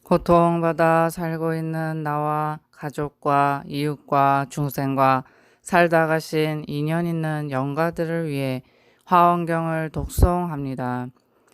고통받아 살고 있는 나와 가족과 이웃과 중생과 살다 가신 인연 있는 영가들을 위해 화엄경을 독송합니다.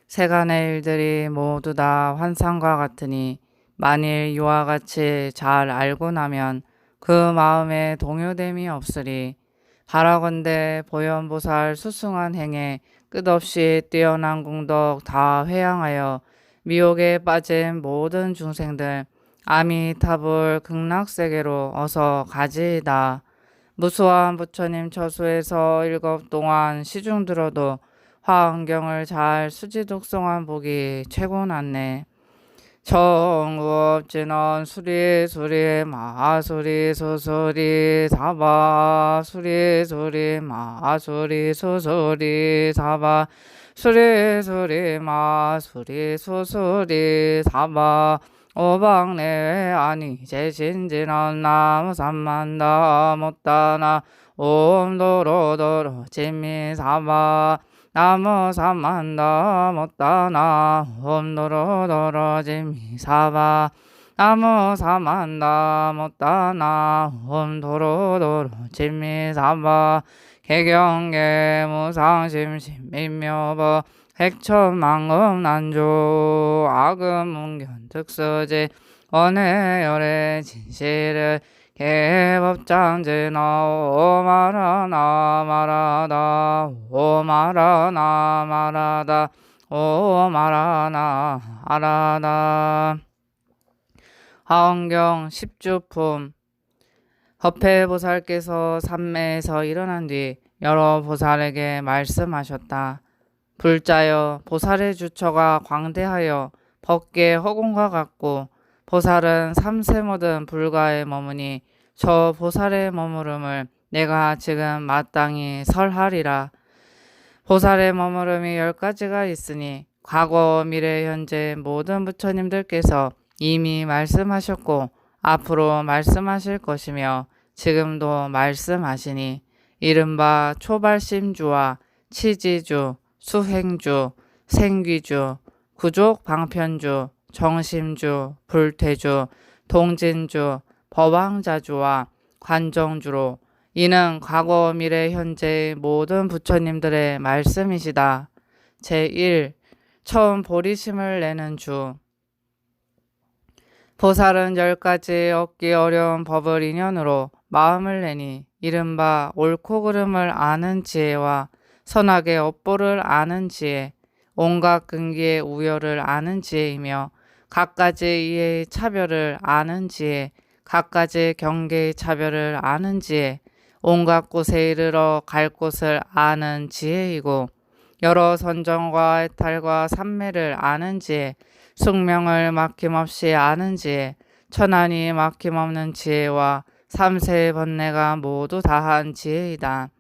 세간의 일들이 모두 다 환상과 같으니 만일 이와 같이 잘 알고 나면 그 마음에 동요됨이 없으리. 바라건대 보현보살 수승한 행에 끝없이 뛰어난 공덕 다 회양하여 미혹에 빠진 모든 중생들 아미타불 극락세계로 어서 가지이다. 무수한 부처님 처소에서 일곱 동안 시중 들어도 화엄경을 잘 수지 독송한 복이 최고 낫네. 정읍진원 수리수리 마수리 수수리 사바 수리수리 마수리 수수리 사바 수리수리 마수리 수수리 사바 오방내외 아니제 신진원 나무 삼만다 못다나 옴도로도로 진미사바 나무 삼만다 못다나 옴도로도로 진미사바 나무 삼만다 못다나 옴도로도로 진미사바 개경계 무상심심 민묘법 핵천망금 난조 악음문견 특수지 언해열의 진실을 개법장제나 오마라나 마라다 오마라나 마라다 오마라나 아라다. 화엄경 십주품. 법회보살께서 삼매에서 일어난 뒤 여러 보살에게 말씀하셨다. 불자여, 보살의 주처가 광대하여 법계 허공과 같고 보살은 삼세 모든 불가에 머무니 저 보살의 머무름을 내가 지금 마땅히 설하리라. 보살의 머무름이 10가지가 있으니 과거, 미래, 현재 모든 부처님들께서 이미 말씀하셨고 앞으로 말씀하실 것이며 지금도 말씀하시니 이른바 초발심주와 치지주, 수행주, 생귀주, 구족 방편주, 정심주, 불퇴주, 동진주, 법왕자주와 관정주로 이는 과거, 미래, 현재의 모든 부처님들의 말씀이시다. 제1. 처음 보리심을 내는 주. 보살은 10가지 얻기 어려운 법을 인연으로 마음을 내니 이른바 옳고 그름을 아는 지혜와 선악의 업보를 아는 지혜, 온갖 근기의 우열을 아는 지혜이며 갖가지 이해의 차별을 아는 지혜, 갖가지 경계의 차별을 아는 지혜, 온갖 곳에 이르러 갈 곳을 아는 지혜이고 여러 선정과 해탈과 삼매를 아는 지혜, 숙명을 막힘없이 아는 지혜, 천안이 막힘없는 지혜와 삼세의 번뇌가 모두 다한 지혜이다.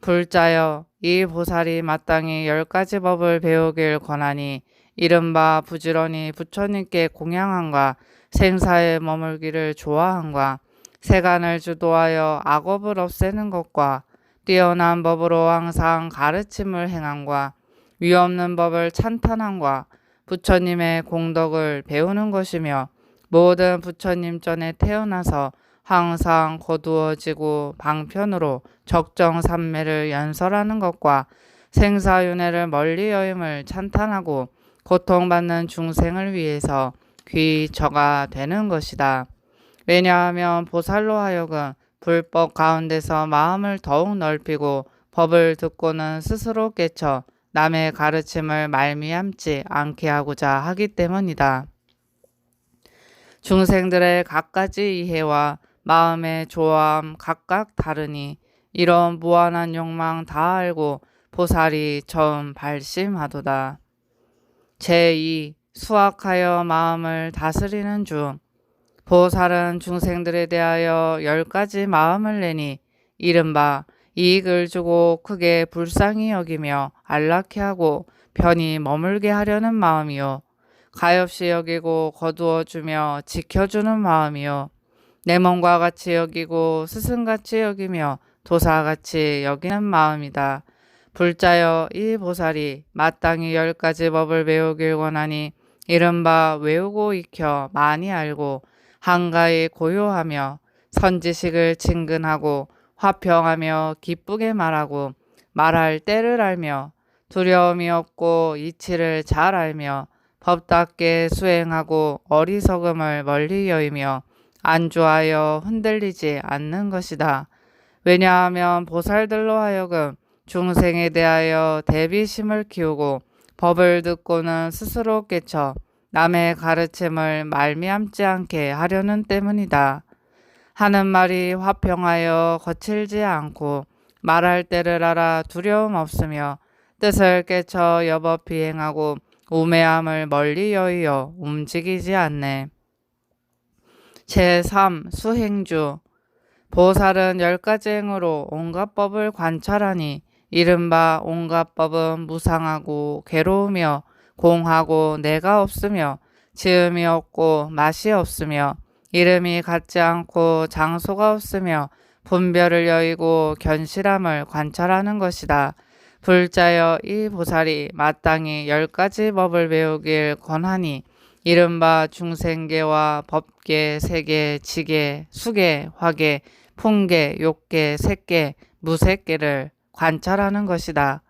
불자여, 이 보살이 마땅히 10가지 법을 배우길 권하니 이른바 부지런히 부처님께 공양함과 생사에 머물기를 좋아함과 세간을 주도하여 악업을 없애는 것과 뛰어난 법으로 항상 가르침을 행함과 위없는 법을 찬탄함과 부처님의 공덕을 배우는 것이며 모든 부처님 전에 태어나서 항상 거두어지고 방편으로 적정삼매를 연설하는 것과 생사윤회를 멀리 여임을 찬탄하고 고통받는 중생을 위해서 귀처가 되는 것이다. 왜냐하면 보살로 하여금 불법 가운데서 마음을 더욱 넓히고 법을 듣고는 스스로 깨쳐 남의 가르침을 말미암지 않게 하고자 하기 때문이다. 중생들의 갖가지 이해와 마음의 조함 각각 다르니 이런 무한한 욕망 다 알고 보살이 처음 발심하도다. 제2. 수악하여 마음을 다스리는 중. 보살은 중생들에 대하여 10가지 마음을 내니 이른바 이익을 주고 크게 불쌍히 여기며 안락해 하고 편히 머물게 하려는 마음이요, 가엾이 여기고 거두어 주며 지켜주는 마음이요, 내 몸과 같이 여기고 스승같이 여기며 도사같이 여기는 마음이다. 불자여, 이 보살이 마땅히 10가지 법을 배우길 원하니 이른바 외우고 익혀 많이 알고 한가히 고요하며 선지식을 친근하고 화평하며 기쁘게 말하고 말할 때를 알며 두려움이 없고 이치를 잘 알며 법답게 수행하고 어리석음을 멀리 여이며 안주하여 흔들리지 않는 것이다. 왜냐하면 보살들로 하여금 중생에 대하여 대비심을 키우고 법을 듣고는 스스로 깨쳐 남의 가르침을 말미암지 않게 하려는 때문이다. 하는 말이 화평하여 거칠지 않고 말할 때를 알아 두려움 없으며 뜻을 깨쳐 여법 비행하고 우매함을 멀리 여의어 움직이지 않네. 제3. 수행주. 보살은 10가지 행으로 온갖 법을 관찰하니 이른바 온갖 법은 무상하고 괴로우며 공하고 내가 없으며 지음이 없고 맛이 없으며 이름이 같지 않고 장소가 없으며 분별을 여의고 견실함을 관찰하는 것이다. 불자여 이 보살이 마땅히 10가지 법을 배우길 권하니 이른바 중생계와 법계, 세계, 지계, 수계, 화계, 풍계, 욕계, 색계, 무색계를 관찰하는 것이다.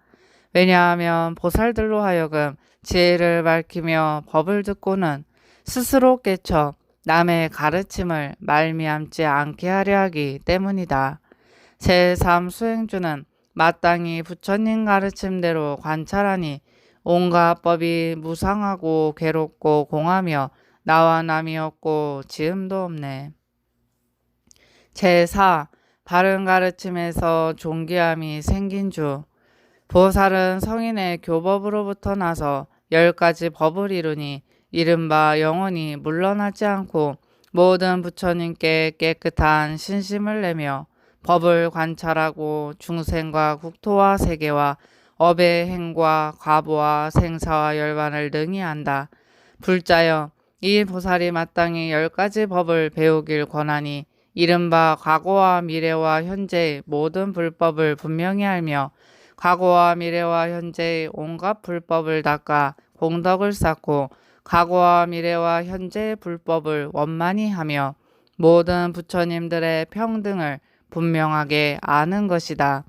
왜냐하면 보살들로 하여금 지혜를 밝히며 법을 듣고는 스스로 깨쳐 남의 가르침을 말미암지 않게 하려 하기 때문이다. 제3 수행주는 마땅히 부처님 가르침대로 관찰하니 온갖 법이 무상하고 괴롭고 공하며 나와 남이 없고 지음도 없네. 제4. 바른 가르침에서 존귀함이 생긴 주. 보살은 성인의 교법으로부터 나서 10가지 법을 이루니 이른바 영원히 물러나지 않고 모든 부처님께 깨끗한 신심을 내며 법을 관찰하고 중생과 국토와 세계와 업의 행과 과보와 생사와 열반을 능히 안다. 불자여 이 보살이 마땅히 10가지 법을 배우길 권하니 이른바 과거와 미래와 현재의 모든 불법을 분명히 알며 과거와 미래와 현재의 온갖 불법을 닦아 공덕을 쌓고 과거와 미래와 현재의 불법을 원만히 하며 모든 부처님들의 평등을 분명하게 아는 것이다.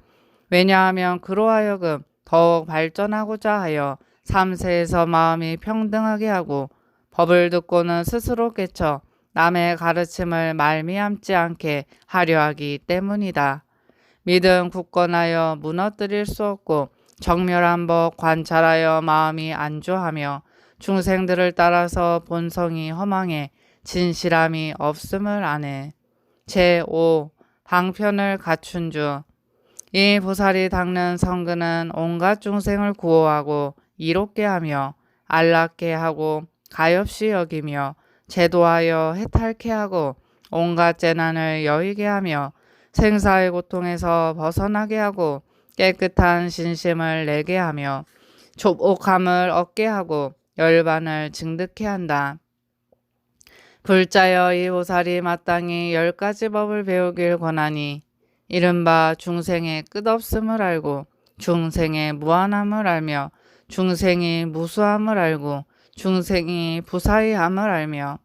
왜냐하면 그로 하여금 더욱 발전하고자 하여 3세에서 마음이 평등하게 하고 법을 듣고는 스스로 깨쳐 남의 가르침을 말미암지 않게 하려 하기 때문이다. 믿음 굳건하여 무너뜨릴 수 없고 정멸한 법 관찰하여 마음이 안주하며 중생들을 따라서 본성이 허망해 진실함이 없음을 아네. 제5. 방편을 갖춘 주. 이 보살이 닦는 성근은 온갖 중생을 구호하고 이롭게 하며 안락게 하고 가엾이 여기며 제도하여 해탈케 하고 온갖 재난을 여의게 하며 생사의 고통에서 벗어나게 하고 깨끗한 신심을 내게 하며 조복함을 얻게 하고 열반을 증득케 한다. 불자여 이 보살이 마땅히 10가지 법을 배우길 권하니 이른바 중생의 끝없음을 알고 중생의 무한함을 알며 중생이 무수함을 알고 중생이 부사의함을 알며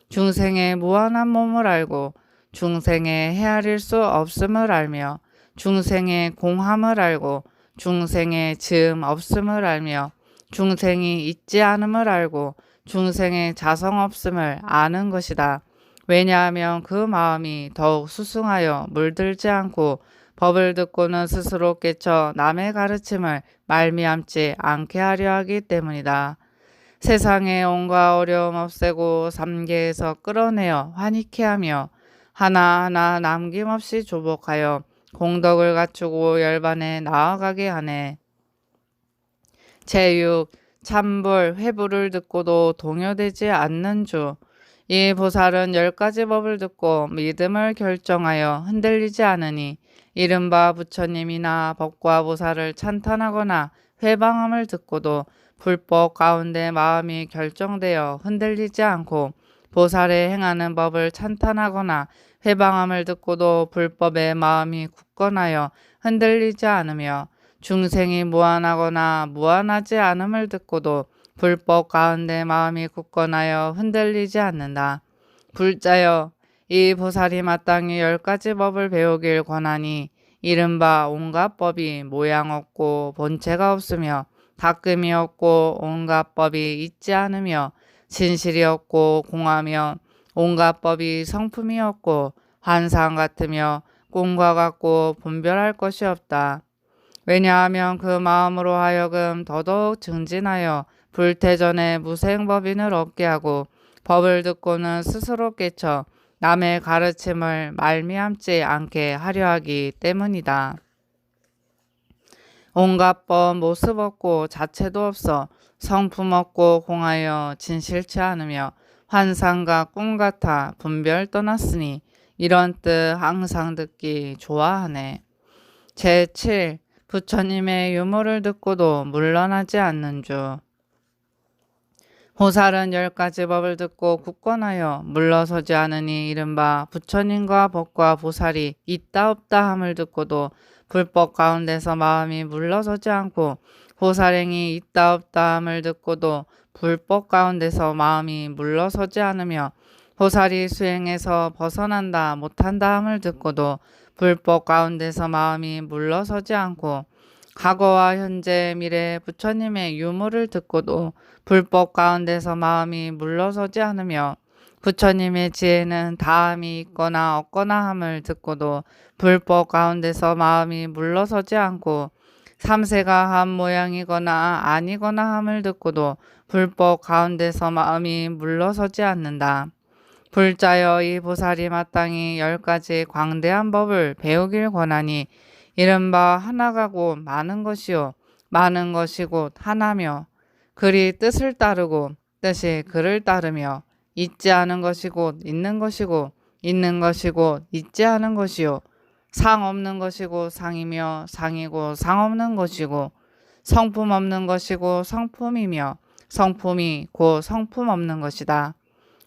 중생의 무한한 몸을 알고 중생의 헤아릴 수 없음을 알며 중생의 공함을 알고 중생의 즈음 없음을 알며 중생이 있지 않음을 알고 중생의 자성 없음을 아는 것이다. 왜냐하면 그 마음이 더욱 수승하여 물들지 않고 법을 듣고는 스스로 깨쳐 남의 가르침을 말미암지 않게 하려 하기 때문이다. 세상의 온갖 어려움 없애고 삼계에서 끌어내어 환희케 하며 하나하나 남김없이 조복하여 공덕을 갖추고 열반에 나아가게 하네. 제6. 참불, 회부를 듣고도 동요되지 않는 주. 이 보살은 10가지 법을 듣고 믿음을 결정하여 흔들리지 않으니 이른바 부처님이나 법과 보살을 찬탄하거나 회방함을 듣고도 불법 가운데 마음이 결정되어 흔들리지 않고 보살의 행하는 법을 찬탄하거나 회방함을 듣고도 불법에 마음이 굳건하여 흔들리지 않으며 중생이 무한하거나 무한하지 않음을 듣고도 불법 가운데 마음이 굳건하여 흔들리지 않는다. 불자여, 이 보살이 마땅히 10가지 법을 배우길 권하니 이른바 온갖 법이 모양 없고 본체가 없으며 닦음이 없고 온갖 법이 있지 않으며 진실이 없고 공하며 온갖 법이 성품이 없고 환상 같으며 꿈과 같고 분별할 것이 없다. 왜냐하면 그 마음으로 하여금 더더욱 증진하여 불태전에 무생법인을 얻게 하고 법을 듣고는 스스로 깨쳐 남의 가르침을 말미암지 않게 하려 하기 때문이다. 온갖 법 모습 없고 자체도 없어 성품 없고 공하여 진실치 않으며 환상과 꿈 같아 분별 떠났으니 이런 뜻 항상 듣기 좋아하네. 제7. 부처님의 유무를 듣고도 물러나지 않는 주. 보살은 10가지 법을 듣고 굳건하여 물러서지 않으니 이른바 부처님과 법과 보살이 있다 없다 함을 듣고도 불법 가운데서 마음이 물러서지 않고 보살행이 있다 없다 함을 듣고도 불법 가운데서 마음이 물러서지 않으며 보살이 수행에서 벗어난다 못한다 함을 듣고도 불법 가운데서 마음이 물러서지 않고 과거와 현재 미래 부처님의 유무를 듣고도 불법 가운데서 마음이 물러서지 않으며 부처님의 지혜는 다함이 있거나 없거나 함을 듣고도 불법 가운데서 마음이 물러서지 않고 삼세가 한 모양이거나 아니거나 함을 듣고도 불법 가운데서 마음이 물러서지 않는다. 불자여, 이 보살이 마땅히 10가지 광대한 법을 배우길 권하니 이른바 하나가 곧 많은 것이요 많은 것이 곧 하나며 글이 뜻을 따르고 뜻이 글을 따르며 있지 않은 것이 곧 있는 것이고 있는 것이 곧 있지 않은 것이요 상 없는 것이고 상이며 상이 곧 상 없는 것이고 성품 없는 것이고 성품이며 성품이 곧 성품 없는 것이다.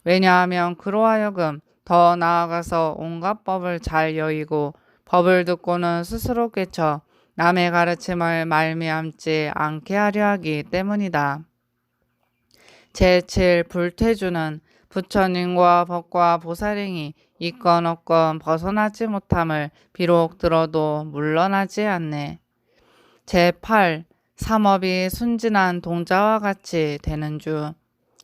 왜냐하면 그로 하여금 더 나아가서 온갖 법을 잘 여의고 법을 듣고는 스스로 깨쳐 남의 가르침을 말미암지 않게 하려 하기 때문이다. 제7. 불퇴주는 부처님과 법과 보살행이 있건 없건 벗어나지 못함을 비록 들어도 물러나지 않네. 제8. 삼업이 순진한 동자와 같이 되는 주.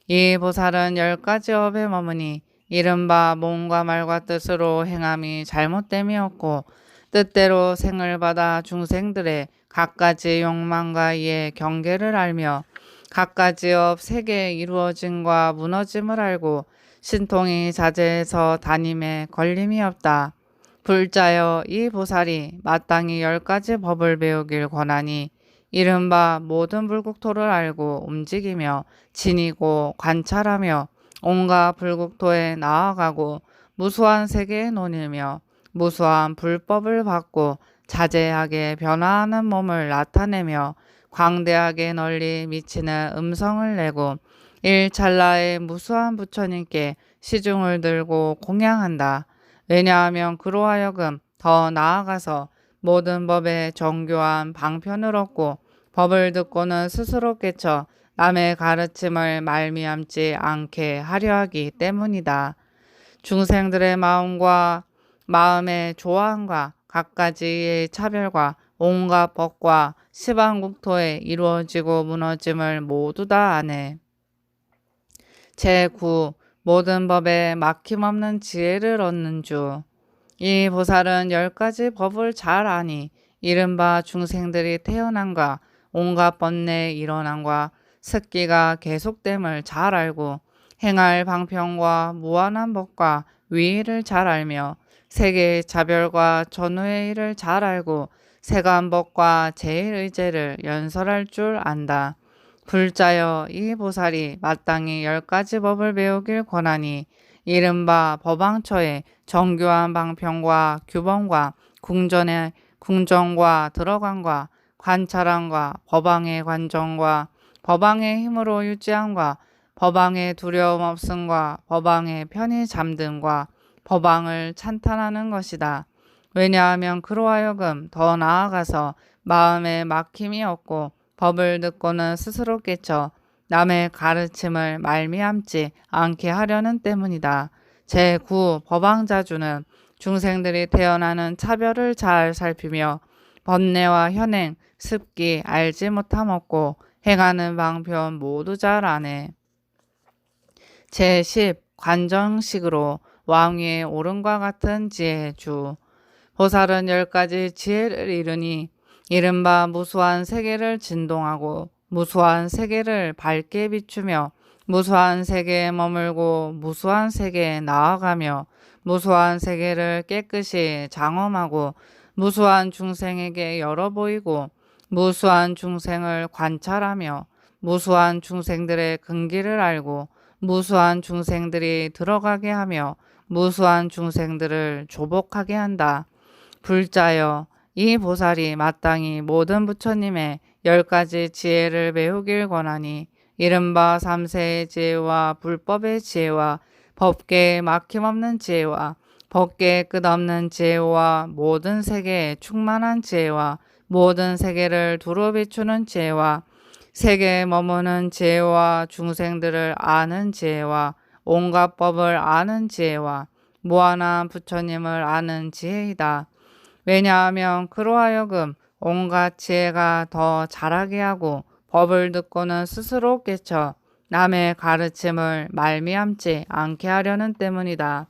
이 보살은 10가지 업에 머무니 이른바 몸과 말과 뜻으로 행함이 잘못됨이 없고 뜻대로 생을 받아 중생들의 갖가지 욕망과 이의 경계를 알며 갖가지 업 세계의 이루어짐과 무너짐을 알고 신통이 자제해서 다님에 걸림이 없다. 불자여, 이 보살이 마땅히 10가지 법을 배우길 권하니 이른바 모든 불국토를 알고 움직이며 지니고 관찰하며 온갖 불국토에 나아가고 무수한 세계에 논일며 무수한 불법을 받고 자제하게 변화하는 몸을 나타내며 광대하게 널리 미치는 음성을 내고 일찰나에 무수한 부처님께 시중을 들고 공양한다. 왜냐하면 그로 하여금 더 나아가서 모든 법에 정교한 방편을 얻고 법을 듣고는 스스로 깨쳐 남의 가르침을 말미암지 않게 하려 하기 때문이다. 중생들의 마음과 마음의 조항과 갖가지의 차별과 온갖 법과 시방국토에 이루어지고 무너짐을 모두 다 아네. 제9. 모든 법에 막힘없는 지혜를 얻는 주. 이 보살은 10가지 법을 잘 아니 이른바 중생들이 태어남과 온갖 번뇌의 일어남과 습기가 계속됨을 잘 알고 행할 방편과 무한한 법과 위의를 잘 알며 세계의 차별과 전후의 일을 잘 알고 세간법과 제일의제를 연설할 줄 안다. 불자여, 이 보살이 마땅히 10가지 법을 배우길 권하니 이른바 법왕처의 정교한 방편과 규범과 궁정과 들어간과 관찰함과 법왕의 관정과 법왕의 힘으로 유지함과 법왕의 두려움 없음과 법왕의 편히 잠듦과 법왕을 찬탄하는 것이다. 왜냐하면 그로 하여금 더 나아가서 마음에 막힘이 없고 법을 듣고는 스스로 깨쳐 남의 가르침을 말미암지 않게 하려는 때문이다. 제9. 법왕자주는 중생들이 태어나는 차별을 잘 살피며 번뇌와 현행, 습기 알지 못함 없고 행하는 방편 모두 잘 아네. 제10. 관정식으로 왕위에 오름과 같은 지혜의 주. 보살은 10가지 지혜를 이르니 이른바 무수한 세계를 진동하고 무수한 세계를 밝게 비추며 무수한 세계에 머물고 무수한 세계에 나아가며 무수한 세계를 깨끗이 장엄하고 무수한 중생에게 열어 보이고 무수한 중생을 관찰하며 무수한 중생들의 근기를 알고 무수한 중생들이 들어가게 하며 무수한 중생들을 조복하게 한다. 불자여, 이 보살이 마땅히 모든 부처님의 10가지 지혜를 배우길 권하니 이른바 삼세의 지혜와 불법의 지혜와 법계의 막힘없는 지혜와 법계의 끝없는 지혜와 모든 세계에 충만한 지혜와 모든 세계를 두루 비추는 지혜와 세계에 머무는 지혜와 중생들을 아는 지혜와 온갖 법을 아는 지혜와 무한한 부처님을 아는 지혜이다. 왜냐하면 그로 하여금 온갖 지혜가 더 자라게 하고 법을 듣고는 스스로 깨쳐 남의 가르침을 말미암지 않게 하려는 때문이다.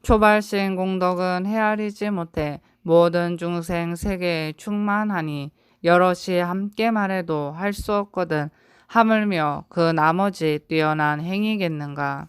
초발신 공덕은 헤아리지 못해 모든 중생 세계에 충만하니 여럿이 함께 말해도 할 수 없거든 하물며 그 나머지 뛰어난 행위겠는가.